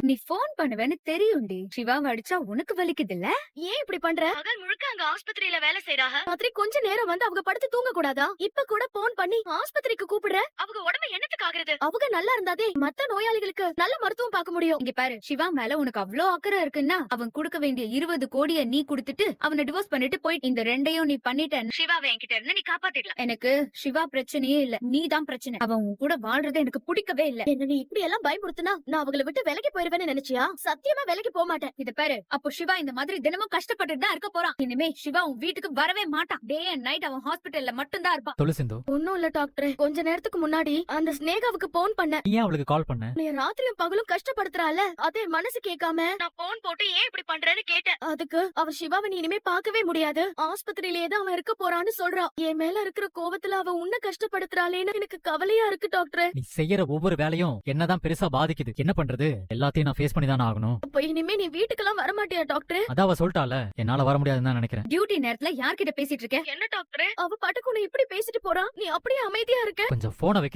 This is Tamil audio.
நீ போன் பண்ணுவேன்னு தெரியும்டி. சிவாவை அடிச்சா உனக்கு வலிக்குதுல்ல? ஏன் இப்படி பண்ற? பகல் முழுக்க அங்க ஆஸ்பத்திரியில வேலை செய்றாங்க. ராத்திரி கொஞ்ச நேரம் வந்து அவங்க படுத்து தூங்க கூடாதா? இப்ப கூட போன் பண்ணி ஆஸ்பத்திரிக்கு கூப்பிடுற. அவங்க உடம்பு என்னத்துக்கு ஆகுறது? அவங்க நல்லா இருந்தாதே மத்த நோயாளிகளுக்கு நல்ல மருத்துவம் பார்க்க முடியும். இங்க பாரு, சிவா மேல உனக்கு அவ்ளோ அக்கறை இருக்குன்னா அவன் கொடுக்க வேண்டிய 20 கோடிய நீ குடுத்துட்டு அவனை டிவோர்ஸ் பண்ணிட்டு போயிட்டு இந்த ரெண்டையும் நீ பண்ணிட்ட. சிவாவை என்கிட்ட இருந்து நீ காப்பாத்திடலாம். எனக்கு சிவா பிரச்சனையே இல்ல, நீதான் பிரச்சனை. அவன் உன் கூட வாழ்றது எனக்கு பிடிக்கவே இல்ல. என்ன நீ இப்படி எல்லாம் பயமுறுத்துனா நான் அவங்கள விட்டு விலகி போயிருவேன்னு நினைச்சியா? சத்தியமா விலகி போக மாட்டேன். இத பாரு, அப்போ சிவா இந்த மாதிரி தினமும் கஷ்டப்பட்டுட்டு தான் இருக்க போறான். இனிமே சிவா உன் வீட்டுக்கு வரவே மாட்டான். டே அண்ட் நைட் அவன் ஹாஸ்பிட்டல்ல மட்டும் தான் இருப்பான். சொல்லு சிந்து, ஒண்ணும் இல்ல டாக்டர். கொஞ்ச நேரத்துக்கு முன்னாடி அந்த ஸ்னேகாவுக்கு போன் பண்ண. நீ ஏன் அவளுக்கு கால் பண்ண? நீ ராத்திரியும் பகலும் கஷ்டப்படுத்துறால, அதே மனசு கேட்காம நான் போன் போட்டு ஏன் இப்படி பண்றேன்னு கேட்டேன். அதுக்கு அவ சிவாவை நீ இனிமே பார்க்கவே முடியாது, ஆஸ்பத்திரியிலேயே தான் அவன் இருக்க போறான்னு சொல்றா. என் மேல இருக்கிற கோவத்துல அவ உன்ன கஷ்டப்படுத்துறாளேன்னு எனக்கு கவலையா இருக்கு டாக்டர். நீ செய்யற ஒவ்வொரு வேலையும் என்னதான் பெருசா பாதிக்குது. என்ன பண்றது? எல்லாத்தையும் நான் ஃபேஸ் பண்ணி தானே ஆகணும். அப்ப இனிமே நீ வீட்டுக்கெல்லாம் வரமாட்டியா டாக்டர்? அதான் அவ சொல்லிட்டால, என்னால வர முடியாதுன்னு தான் நினைக்கிறேன். டியூட்டி நேரத்துல யார்கிட்ட பேசிட்டு இருக்க? என்ன டாக்டர்? அவ பாட்டுக்கு உன்னை இப்படி பேசிட்டு போறா, நீ அப்படியே அமைதியா இருக்க. கொஞ்சம் போனை வைக்க